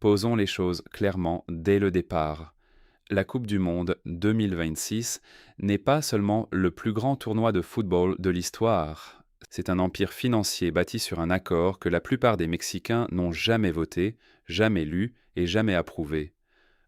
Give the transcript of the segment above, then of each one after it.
Posons les choses clairement dès le départ. La Coupe du Monde 2026 n'est pas seulement le plus grand tournoi de football de l'histoire. C'est un empire financier bâti sur un accord que la plupart des Mexicains n'ont jamais voté, jamais lu et jamais approuvé.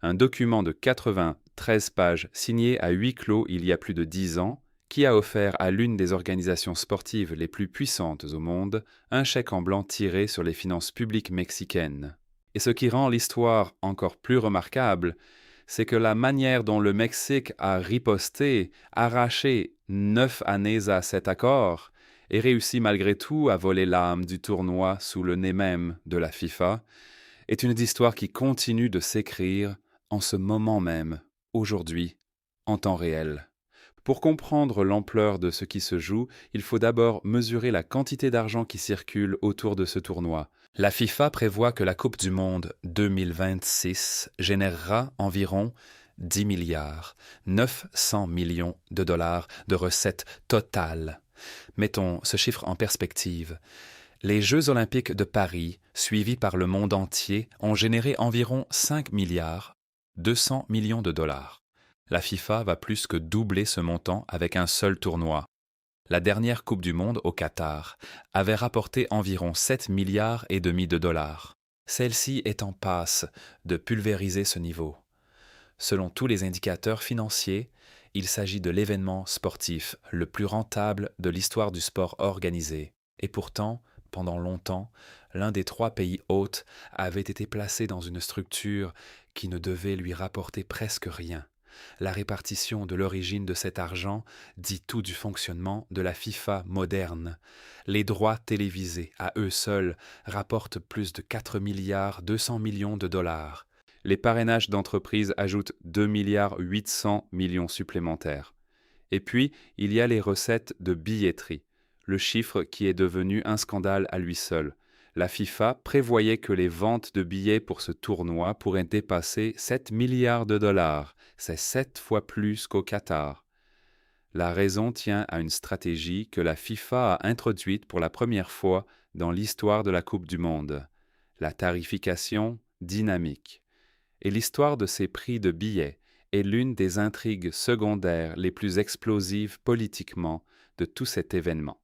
Un document de 93 pages signé à huis clos il y a plus de 10 ans, qui a offert à l'une des organisations sportives les plus puissantes au monde un chèque en blanc tiré sur les finances publiques mexicaines. Et ce qui rend l'histoire encore plus remarquable, c'est que la manière dont le Mexique a riposté, arraché 9 années à cet accord, et réussi malgré tout à voler l'âme du tournoi sous le nez même de la FIFA, est une histoire qui continue de s'écrire en ce moment même, aujourd'hui, en temps réel. Pour comprendre l'ampleur de ce qui se joue, il faut d'abord mesurer la quantité d'argent qui circule autour de ce tournoi. La FIFA prévoit que la Coupe du Monde 2026 générera environ 10 milliards, 900 millions de dollars de recettes totales. Mettons ce chiffre en perspective. Les Jeux olympiques de Paris, suivis par le monde entier, ont généré environ 5 milliards, 200 millions de dollars. La FIFA va plus que doubler ce montant avec un seul tournoi. La dernière Coupe du Monde au Qatar avait rapporté environ 7 milliards et demi de dollars. Celle-ci est en passe de pulvériser ce niveau. Selon tous les indicateurs financiers, il s'agit de l'événement sportif le plus rentable de l'histoire du sport organisé. Et pourtant, pendant longtemps, l'un des 3 pays hôtes avait été placé dans une structure qui ne devait lui rapporter presque rien. La répartition de l'origine de cet argent dit tout du fonctionnement de la FIFA moderne. Les droits télévisés, à eux seuls, rapportent plus de 4 milliards 200 millions de dollars. Les parrainages d'entreprises ajoutent 2 milliards 800 millions supplémentaires. Et puis, il y a les recettes de billetterie, le chiffre qui est devenu un scandale à lui seul. La FIFA prévoyait que les ventes de billets pour ce tournoi pourraient dépasser 7 milliards de dollars. C'est 7 fois plus qu'au Qatar. La raison tient à une stratégie que la FIFA a introduite pour la première fois dans l'histoire de la Coupe du Monde, la tarification dynamique. Et l'histoire de ces prix de billets est l'une des intrigues secondaires les plus explosives politiquement de tout cet événement.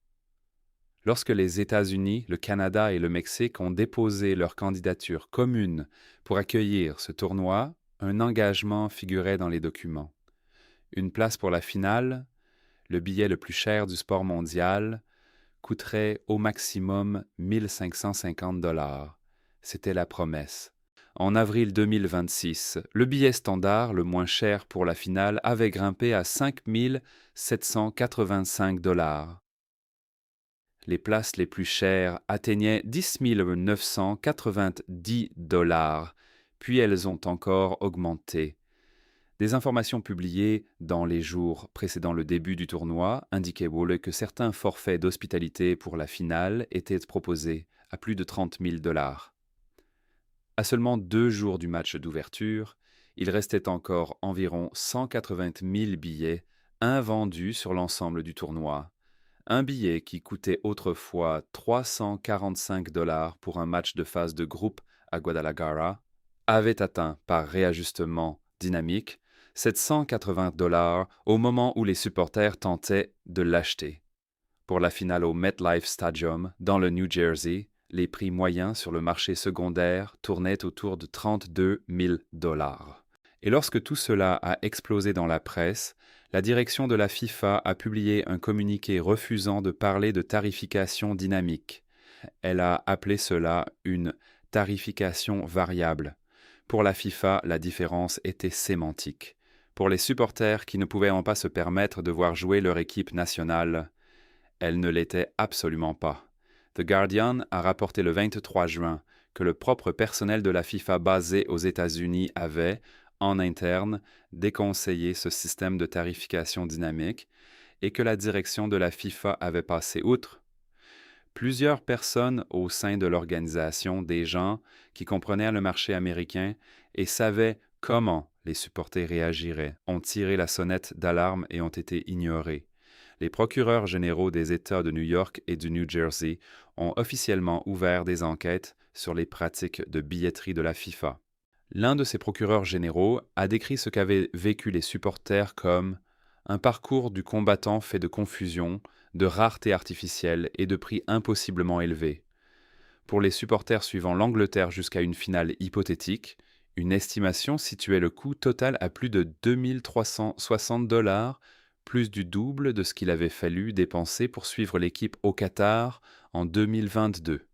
Lorsque les États-Unis, le Canada et le Mexique ont déposé leur candidature commune pour accueillir ce tournoi, un engagement figurait dans les documents. Une place pour la finale, le billet le plus cher du sport mondial, coûterait au maximum 1 550 $. C'était la promesse. En avril 2026, le billet standard, le moins cher pour la finale, avait grimpé à 5 785 $. Les places les plus chères atteignaient 10 990 $, puis elles ont encore augmenté. Des informations publiées dans les jours précédant le début du tournoi indiquaient que certains forfaits d'hospitalité pour la finale étaient proposés à plus de 30 000 $. À seulement 2 jours du match d'ouverture, il restait encore environ 180 000 billets invendus sur l'ensemble du tournoi. Un billet qui coûtait autrefois 345 $ pour un match de phase de groupe à Guadalajara avait atteint, par réajustement dynamique, 780 $ au moment où les supporters tentaient de l'acheter. Pour la finale au MetLife Stadium, dans le New Jersey, les prix moyens sur le marché secondaire tournaient autour de 32 000 $. Et lorsque tout cela a explosé dans la presse, la direction de la FIFA a publié un communiqué refusant de parler de tarification dynamique. Elle a appelé cela une tarification variable. Pour la FIFA, la différence était sémantique. Pour les supporters qui ne pouvaient pas se permettre de voir jouer leur équipe nationale, elle ne l'était absolument pas. The Guardian a rapporté le 23 juin que le propre personnel de la FIFA basé aux États-Unis avait, en interne, déconseillé ce système de tarification dynamique et que la direction de la FIFA avait passé outre. Plusieurs personnes au sein de l'organisation, des gens qui comprenaient le marché américain et savaient comment les supporters réagiraient, ont tiré la sonnette d'alarme et ont été ignorés. Les procureurs généraux des États de New York et du New Jersey ont officiellement ouvert des enquêtes sur les pratiques de billetterie de la FIFA. L'un de ses procureurs généraux a décrit ce qu'avaient vécu les supporters comme un parcours du combattant fait de confusion, de rareté artificielle et de prix impossiblement élevés. Pour les supporters suivant l'Angleterre jusqu'à une finale hypothétique, une estimation situait le coût total à plus de 2360 $, plus du double de ce qu'il avait fallu dépenser pour suivre l'équipe au Qatar en 2022.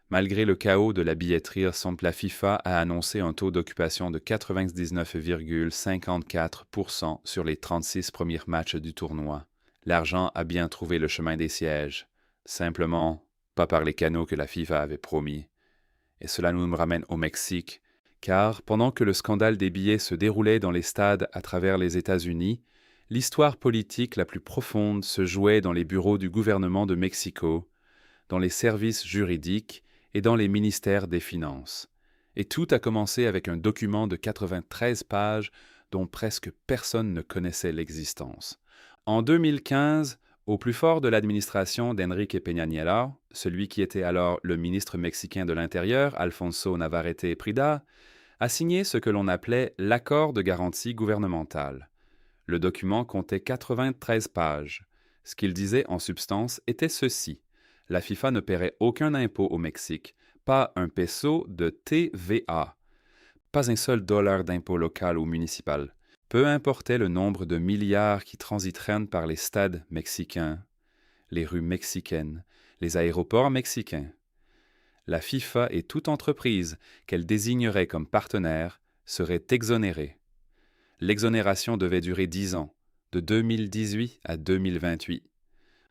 Malgré le chaos de la billetterie récente, la FIFA a annoncé un taux d'occupation de 99,54% sur les 36 premiers matchs du tournoi. L'argent a bien trouvé le chemin des sièges. Simplement, pas par les canaux que la FIFA avait promis. Et cela nous ramène au Mexique, car pendant que le scandale des billets se déroulait dans les stades à travers les États-Unis, l'histoire politique la plus profonde se jouait dans les bureaux du gouvernement de Mexico, dans les services juridiques et dans les ministères des Finances. Et tout a commencé avec un document de 93 pages dont presque personne ne connaissait l'existence. En 2015, au plus fort de l'administration d'Enrique Peña Nieto, celui qui était alors le ministre mexicain de l'Intérieur, Alfonso Navarrete Prida, a signé ce que l'on appelait l'accord de garantie gouvernementale. Le document comptait 93 pages. Ce qu'il disait en substance était ceci. La FIFA ne paierait aucun impôt au Mexique, pas un peso de TVA, pas un seul dollar d'impôt local ou municipal. Peu importait le nombre de milliards qui transiteraient par les stades mexicains, les rues mexicaines, les aéroports mexicains. La FIFA et toute entreprise qu'elle désignerait comme partenaire serait exonérée. L'exonération devait durer 10 ans, de 2018 à 2028.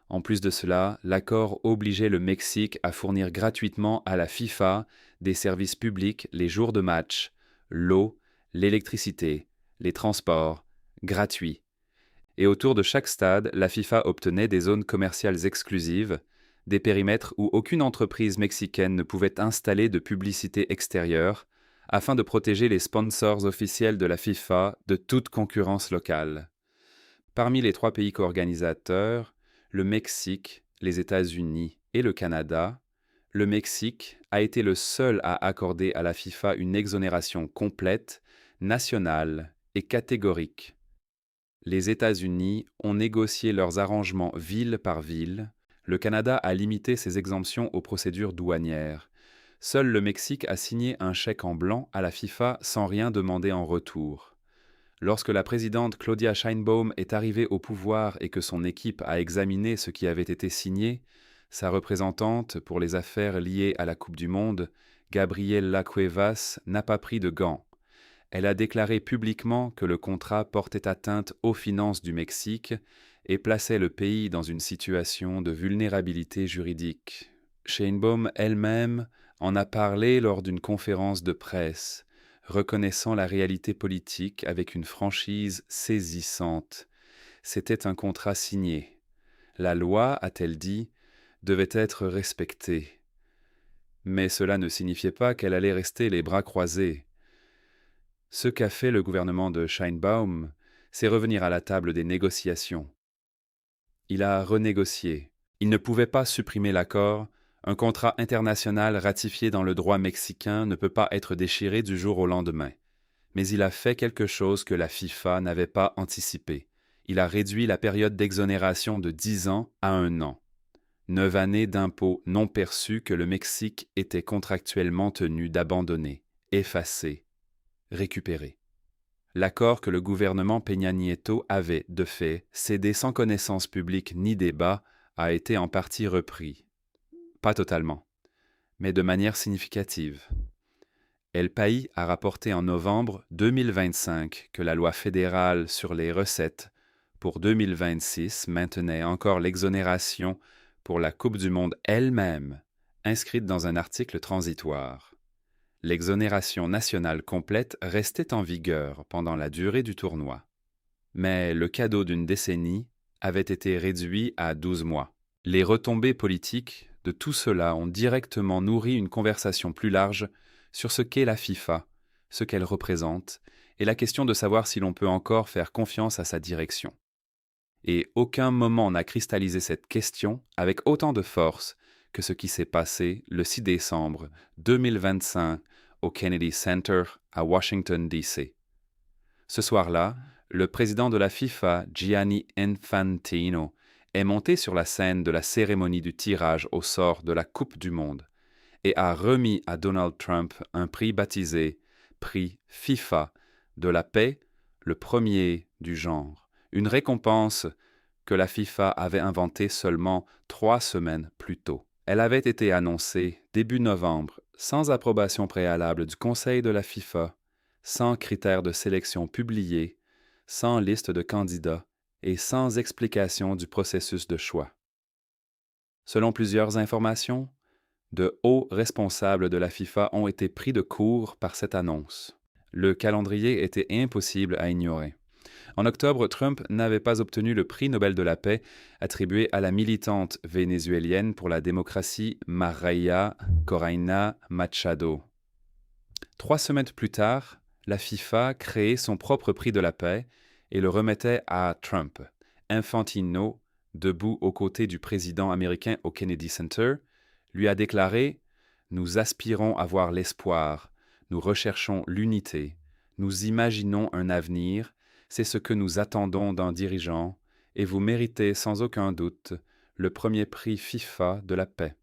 En plus de cela, l'accord obligeait le Mexique à fournir gratuitement à la FIFA des services publics les jours de match, l'eau, l'électricité, les transports, gratuits. Et autour de chaque stade, la FIFA obtenait des zones commerciales exclusives, des périmètres où aucune entreprise mexicaine ne pouvait installer de publicité extérieure, afin de protéger les sponsors officiels de la FIFA de toute concurrence locale. Parmi les 3 pays co-organisateurs, le Mexique, les États-Unis et le Canada, le Mexique a été le seul à accorder à la FIFA une exonération complète, nationale et catégorique. Les États-Unis ont négocié leurs arrangements ville par ville. Le Canada a limité ses exemptions aux procédures douanières. Seul le Mexique a signé un chèque en blanc à la FIFA sans rien demander en retour. Lorsque la présidente Claudia Sheinbaum est arrivée au pouvoir et que son équipe a examiné ce qui avait été signé, sa représentante pour les affaires liées à la Coupe du Monde, Gabriela Cuevas, n'a pas pris de gants. Elle a déclaré publiquement que le contrat portait atteinte aux finances du Mexique et plaçait le pays dans une situation de vulnérabilité juridique. Sheinbaum elle-même en a parlé lors d'une conférence de presse, reconnaissant la réalité politique avec une franchise saisissante. C'était un contrat signé. La loi, a-t-elle dit, devait être respectée. Mais cela ne signifiait pas qu'elle allait rester les bras croisés. Ce qu'a fait le gouvernement de Sheinbaum, c'est revenir à la table des négociations. Il a renégocié. Il ne pouvait pas supprimer l'accord. Un contrat international ratifié dans le droit mexicain ne peut pas être déchiré du jour au lendemain. Mais il a fait quelque chose que la FIFA n'avait pas anticipé. Il a réduit la période d'exonération de 10 ans à 1 an. 9 années d'impôts non perçus que le Mexique était contractuellement tenu d'abandonner, effacer, récupérer. L'accord que le gouvernement Peña Nieto avait, de fait, cédé sans connaissance publique ni débat, a été en partie repris. Pas totalement, mais de manière significative. El País a rapporté en novembre 2025 que la loi fédérale sur les recettes pour 2026 maintenait encore l'exonération pour la Coupe du Monde elle-même, inscrite dans un article transitoire. L'exonération nationale complète restait en vigueur pendant la durée du tournoi. Mais le cadeau d'une décennie avait été réduit à 12 mois. Les retombées politiques de tout cela ont directement nourri une conversation plus large sur ce qu'est la FIFA, ce qu'elle représente, et la question de savoir si l'on peut encore faire confiance à sa direction. Et aucun moment n'a cristallisé cette question avec autant de force que ce qui s'est passé le 6 décembre 2025 au Kennedy Center à Washington, D.C. Ce soir-là, le président de la FIFA, Gianni Infantino, est monté sur la scène de la cérémonie du tirage au sort de la Coupe du Monde et a remis à Donald Trump un prix baptisé Prix FIFA de la paix, le premier du genre, une récompense que la FIFA avait inventée seulement 3 semaines plus tôt. Elle avait été annoncée début novembre, sans approbation préalable du Conseil de la FIFA, sans critères de sélection publiés, sans liste de candidats et sans explication du processus de choix. Selon plusieurs informations, de hauts responsables de la FIFA ont été pris de court par cette annonce. Le calendrier était impossible à ignorer. En octobre, Trump n'avait pas obtenu le prix Nobel de la paix attribué à la militante vénézuélienne pour la démocratie Maria Corina Machado. 3 semaines plus tard, la FIFA créait son propre prix de la paix et le remettait à Trump. Infantino, debout aux côtés du président américain au Kennedy Center, lui a déclaré « Nous aspirons à voir l'espoir, nous recherchons l'unité, nous imaginons un avenir, c'est ce que nous attendons d'un dirigeant, et vous méritez sans aucun doute le premier prix FIFA de la paix. »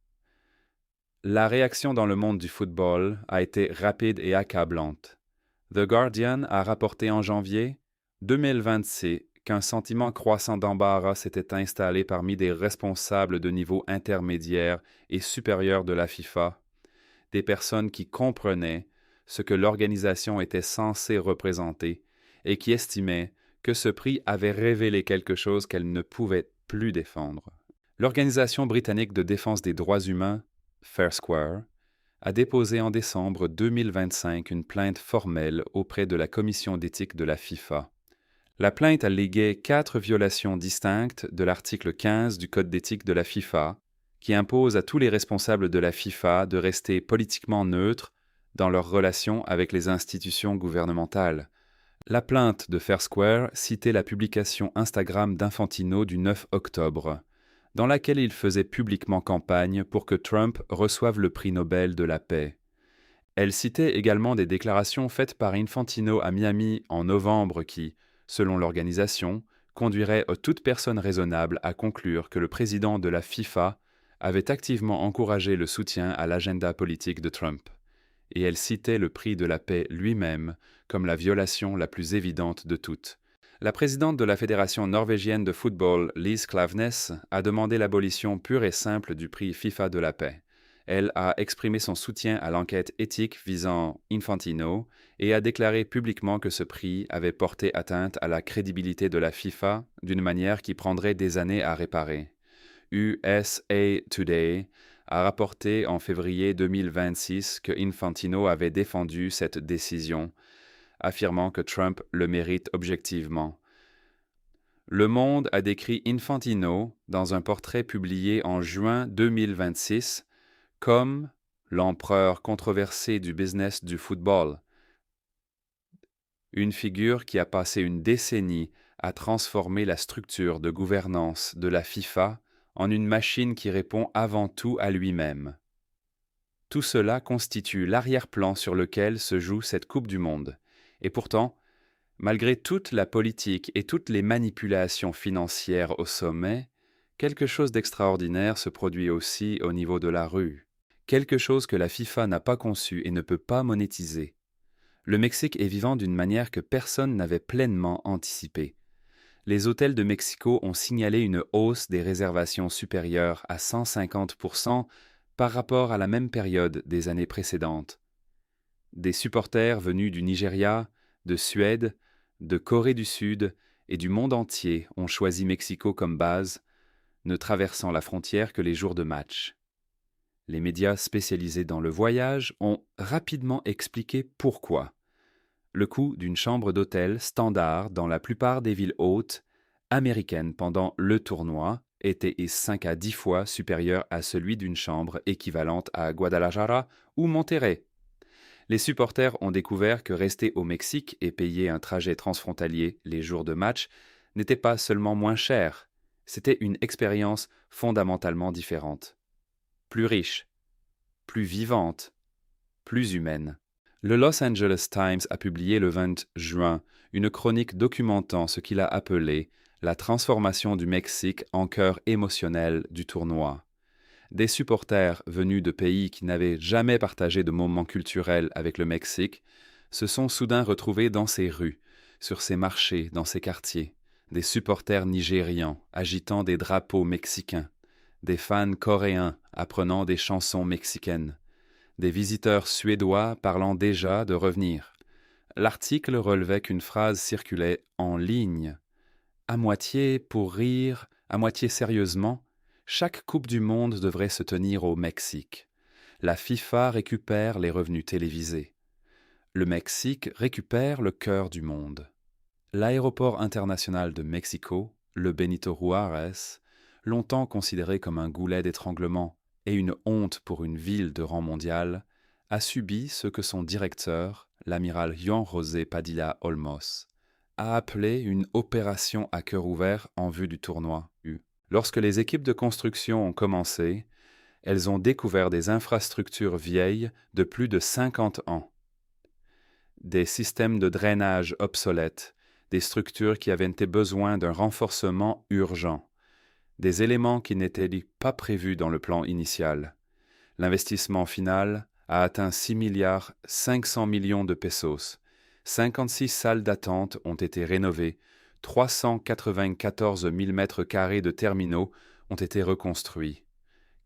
La réaction dans le monde du football a été rapide et accablante. The Guardian a rapporté en janvier 2026 qu'un sentiment croissant d'embarras s'était installé parmi des responsables de niveau intermédiaire et supérieur de la FIFA, des personnes qui comprenaient ce que l'organisation était censée représenter et qui estimaient que ce prix avait révélé quelque chose qu'elle ne pouvait plus défendre. L'Organisation britannique de défense des droits humains, Fair Square, a déposé en décembre 2025 une plainte formelle auprès de la commission d'éthique de la FIFA. La plainte alléguait 4 violations distinctes de l'article 15 du Code d'éthique de la FIFA, qui impose à tous les responsables de la FIFA de rester politiquement neutres dans leurs relations avec les institutions gouvernementales. La plainte de Fair Square citait la publication Instagram d'Infantino du 9 octobre, dans laquelle il faisait publiquement campagne pour que Trump reçoive le prix Nobel de la paix. Elle citait également des déclarations faites par Infantino à Miami en novembre qui, selon l'organisation, conduiraient toute personne raisonnable à conclure que le président de la FIFA avait activement encouragé le soutien à l'agenda politique de Trump. Et elle citait le prix de la paix lui-même comme la violation la plus évidente de toutes. La présidente de la Fédération norvégienne de football, Lise Klaveness, a demandé l'abolition pure et simple du prix FIFA de la paix. Elle a exprimé son soutien à l'enquête éthique visant Infantino et a déclaré publiquement que ce prix avait porté atteinte à la crédibilité de la FIFA d'une manière qui prendrait des années à réparer. USA Today a rapporté en février 2026 que Infantino avait défendu cette décision, affirmant que Trump le mérite objectivement. Le Monde a décrit Infantino, dans un portrait publié en juin 2026, comme l'empereur controversé du business du football, une figure qui a passé une décennie à transformer la structure de gouvernance de la FIFA en une machine qui répond avant tout à lui-même. Tout cela constitue l'arrière-plan sur lequel se joue cette Coupe du Monde. Et pourtant, malgré toute la politique et toutes les manipulations financières au sommet, quelque chose d'extraordinaire se produit aussi au niveau de la rue. Quelque chose que la FIFA n'a pas conçu et ne peut pas monétiser. Le Mexique est vivant d'une manière que personne n'avait pleinement anticipée. Les hôtels de Mexico ont signalé une hausse des réservations supérieure à 150% par rapport à la même période des années précédentes. Des supporters venus du Nigeria, de Suède, de Corée du Sud et du monde entier ont choisi Mexico comme base, ne traversant la frontière que les jours de match. Les médias spécialisés dans le voyage ont rapidement expliqué pourquoi. Le coût d'une chambre d'hôtel standard dans la plupart des villes hautes américaines pendant le tournoi était 5 à 10 fois supérieur à celui d'une chambre équivalente à Guadalajara ou Monterrey. Les supporters ont découvert que rester au Mexique et payer un trajet transfrontalier les jours de match n'était pas seulement moins cher, c'était une expérience fondamentalement différente. plus riche, plus vivante, plus humaine. Le Los Angeles Times a publié le 20 juin une chronique documentant ce qu'il a appelé la transformation du Mexique en cœur émotionnel du tournoi. Des supporters venus de pays qui n'avaient jamais partagé de moments culturels avec le Mexique se sont soudain retrouvés dans ces rues, sur ces marchés, dans ces quartiers. Des supporters nigérians agitant des drapeaux mexicains, des fans coréens apprenant des chansons mexicaines, des visiteurs suédois parlant déjà de revenir. L'article relevait qu'une phrase circulait en ligne. À moitié pour rire, à moitié sérieusement, chaque Coupe du Monde devrait se tenir au Mexique. La FIFA récupère les revenus télévisés. Le Mexique récupère le cœur du monde. L'aéroport international de Mexico, le Benito Juárez, longtemps considéré comme un goulet d'étranglement et une honte pour une ville de rang mondial, a subi ce que son directeur, l'amiral Juan José Padilla Olmos, a appelé une opération à cœur ouvert en vue du tournoi. Lorsque les équipes de construction ont commencé, elles ont découvert des infrastructures vieilles de plus de 50 ans, des systèmes de drainage obsolètes, des structures qui avaient besoin d'un renforcement urgent, des éléments qui n'étaient pas prévus dans le plan initial. L'investissement final a atteint 6 milliards 500 millions de pesos. 56 salles d'attente ont été rénovées, 394 000 mètres carrés de terminaux ont été reconstruits.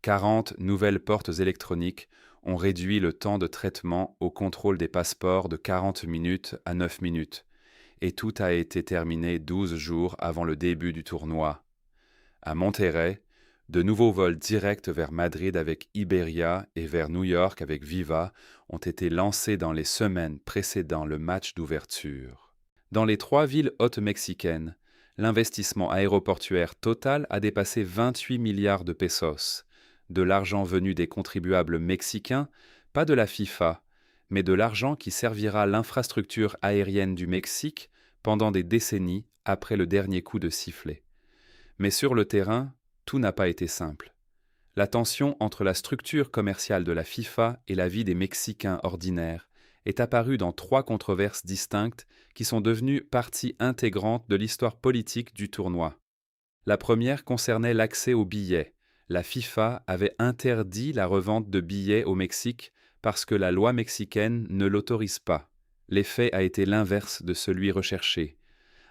40 nouvelles portes électroniques ont réduit le temps de traitement au contrôle des passeports de 40 minutes à 9 minutes. Et tout a été terminé 12 jours avant le début du tournoi. À Monterrey, de nouveaux vols directs vers Madrid avec Iberia et vers New York avec Viva ont été lancés dans les semaines précédant le match d'ouverture. Dans les 3 villes hôtes mexicaines, l'investissement aéroportuaire total a dépassé 28 milliards de pesos, de l'argent venu des contribuables mexicains, pas de la FIFA, mais de l'argent qui servira l'infrastructure aérienne du Mexique pendant des décennies après le dernier coup de sifflet. Mais sur le terrain, tout n'a pas été simple. La tension entre la structure commerciale de la FIFA et la vie des Mexicains ordinaires est apparue dans 3 controverses distinctes qui sont devenues partie intégrante de l'histoire politique du tournoi. La première concernait l'accès aux billets. La FIFA avait interdit la revente de billets au Mexique parce que la loi mexicaine ne l'autorise pas. L'effet a été l'inverse de celui recherché.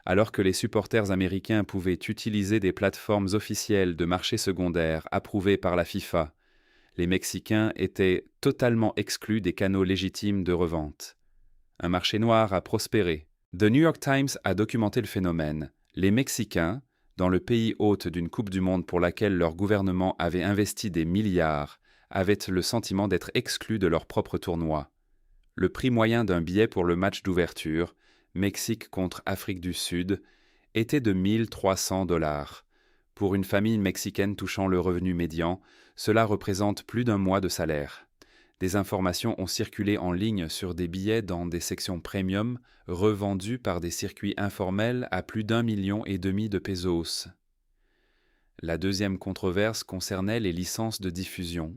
Alors que les supporters américains pouvaient utiliser des plateformes officielles de marché secondaire approuvées par la FIFA, les Mexicains étaient totalement exclus des canaux légitimes de revente. Un marché noir a prospéré. The New York Times a documenté le phénomène. Les Mexicains, dans le pays hôte d'une Coupe du Monde pour laquelle leur gouvernement avait investi des milliards, avaient le sentiment d'être exclus de leur propre tournoi. Le prix moyen d'un billet pour le match d'ouverture, Mexique contre Afrique du Sud, était de 1 300 $. Pour une famille mexicaine touchant le revenu médian, cela représente plus d'un mois de salaire. Des informations ont circulé en ligne sur des billets dans des sections premium revendus par des circuits informels à plus d'1,5 million de pesos. La deuxième controverse concernait les licences de diffusion.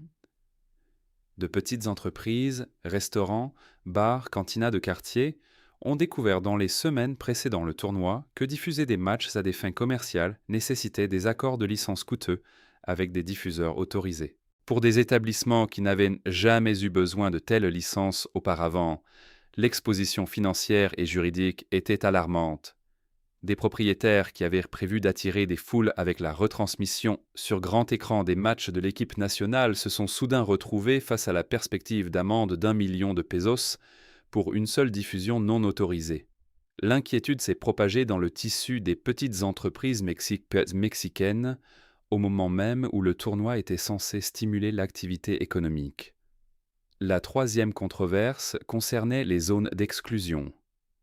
De petites entreprises, restaurants, bars, cantinas de quartier ont découvert dans les semaines précédant le tournoi que diffuser des matchs à des fins commerciales nécessitait des accords de licence coûteux avec des diffuseurs autorisés. Pour des établissements qui n'avaient jamais eu besoin de telles licences auparavant, l'exposition financière et juridique était alarmante. Des propriétaires qui avaient prévu d'attirer des foules avec la retransmission sur grand écran des matchs de l'équipe nationale se sont soudain retrouvés face à la perspective d'amende d'1 million de pesos pour une seule diffusion non autorisée. L'inquiétude s'est propagée dans le tissu des petites entreprises mexicaines au moment même où le tournoi était censé stimuler l'activité économique. La troisième controverse concernait les zones d'exclusion.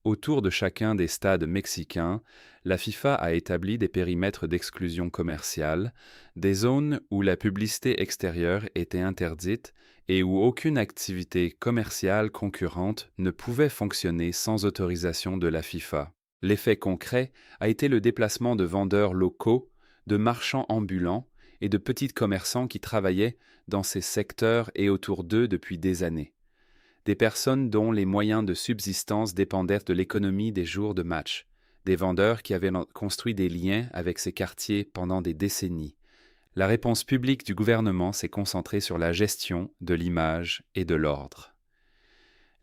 Autour de chacun des stades mexicains, la FIFA a établi des périmètres d'exclusion commerciale, des zones où la publicité extérieure était interdite et où aucune activité commerciale concurrente ne pouvait fonctionner sans autorisation de la FIFA. L'effet concret a été le déplacement de vendeurs locaux, de marchands ambulants et de petits commerçants qui travaillaient dans ces secteurs et autour d'eux depuis des années. Des personnes dont les moyens de subsistance dépendaient de l'économie des jours de match, des vendeurs qui avaient construit des liens avec ces quartiers pendant des décennies. La réponse publique du gouvernement s'est concentrée sur la gestion de l'image et de l'ordre.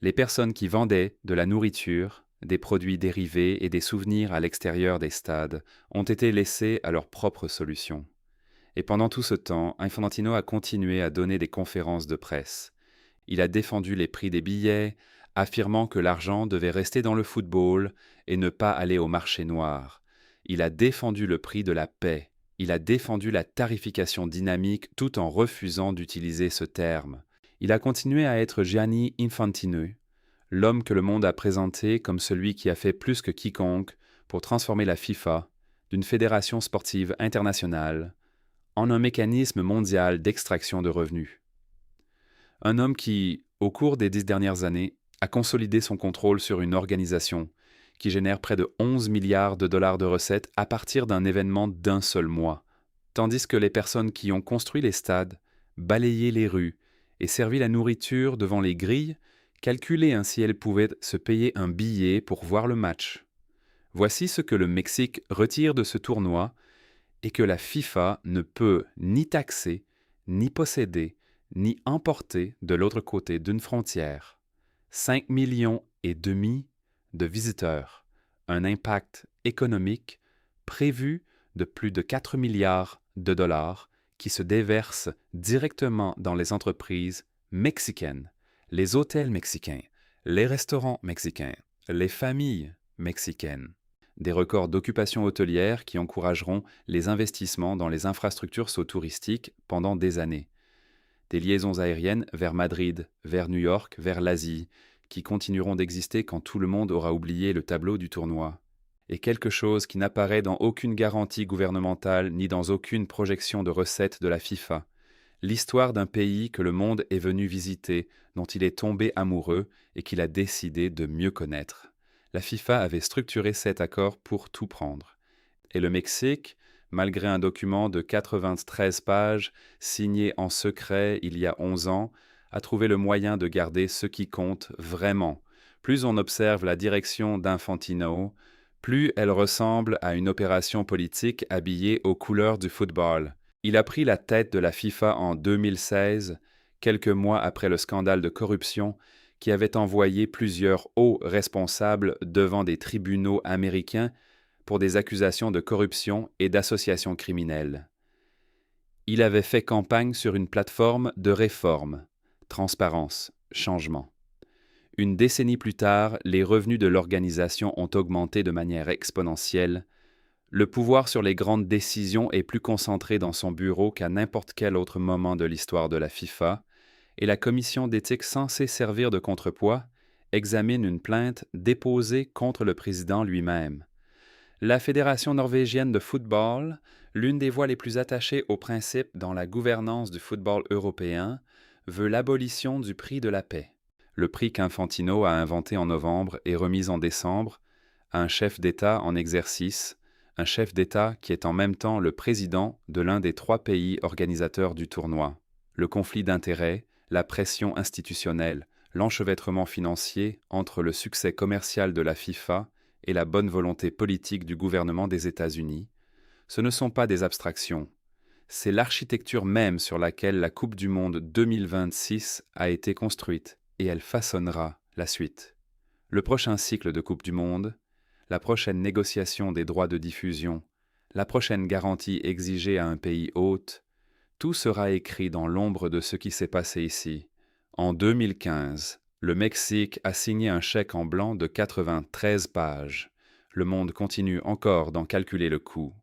Les personnes qui vendaient de la nourriture, des produits dérivés et des souvenirs à l'extérieur des stades ont été laissées à leur propre solution. Et pendant tout ce temps, Infantino a continué à donner des conférences de presse. Il a défendu les prix des billets, affirmant que l'argent devait rester dans le football et ne pas aller au marché noir. Il a défendu le prix de la paix. Il a défendu la tarification dynamique tout en refusant d'utiliser ce terme. Il a continué à être Gianni Infantino, l'homme que le monde a présenté comme celui qui a fait plus que quiconque pour transformer la FIFA d'une fédération sportive internationale en un mécanisme mondial d'extraction de revenus. Un homme qui, au cours des 10 dernières années, a consolidé son contrôle sur une organisation qui génère près de 11 milliards de dollars de recettes à partir d'un événement d'un seul mois, tandis que les personnes qui ont construit les stades, balayé les rues et servi la nourriture devant les grilles calculaient si elles pouvaient se payer un billet pour voir le match. Voici ce que le Mexique retire de ce tournoi et que la FIFA ne peut ni taxer, ni posséder, ni emporter de l'autre côté d'une frontière. 5,5 millions de visiteurs, un impact économique prévu de plus de 4 milliards de dollars qui se déversent directement dans les entreprises mexicaines, les hôtels mexicains, les restaurants mexicains, les familles mexicaines. Des records d'occupation hôtelière qui encourageront les investissements dans les infrastructures touristiques pendant des années. Des liaisons aériennes vers Madrid, vers New York, vers l'Asie, qui continueront d'exister quand tout le monde aura oublié le tableau du tournoi. Et quelque chose qui n'apparaît dans aucune garantie gouvernementale ni dans aucune projection de recettes de la FIFA. L'histoire d'un pays que le monde est venu visiter, dont il est tombé amoureux et qu'il a décidé de mieux connaître. La FIFA avait structuré cet accord pour tout prendre. Et le Mexique, malgré un document de 93 pages, signé en secret il y a 11 ans, a trouvé le moyen de garder ce qui compte vraiment. Plus on observe la direction d'Infantino, plus elle ressemble à une opération politique habillée aux couleurs du football. Il a pris la tête de la FIFA en 2016, quelques mois après le scandale de corruption qui avait envoyé plusieurs hauts responsables devant des tribunaux américains pour des accusations de corruption et d'association criminelle. Il avait fait campagne sur une plateforme de réforme, transparence, changement. Une décennie plus tard, les revenus de l'organisation ont augmenté de manière exponentielle. Le pouvoir sur les grandes décisions est plus concentré dans son bureau qu'à n'importe quel autre moment de l'histoire de la FIFA, et la commission d'éthique censée servir de contrepoids examine une plainte déposée contre le président lui-même. La Fédération norvégienne de football, l'une des voix les plus attachées aux principes dans la gouvernance du football européen, veut l'abolition du prix de la paix. Le prix qu'Infantino a inventé en novembre et remis en décembre à un chef d'État en exercice, un chef d'État qui est en même temps le président de l'un des 3 pays organisateurs du tournoi. Le conflit d'intérêts, la pression institutionnelle, l'enchevêtrement financier entre le succès commercial de la FIFA et la bonne volonté politique du gouvernement des États-Unis, ce ne sont pas des abstractions. C'est l'architecture même sur laquelle la Coupe du Monde 2026 a été construite, et elle façonnera la suite. Le prochain cycle de Coupe du Monde, la prochaine négociation des droits de diffusion, la prochaine garantie exigée à un pays hôte, tout sera écrit dans l'ombre de ce qui s'est passé ici. En 2015, le Mexique a signé un chèque en blanc de 93 pages. Le monde continue encore d'en calculer le coût.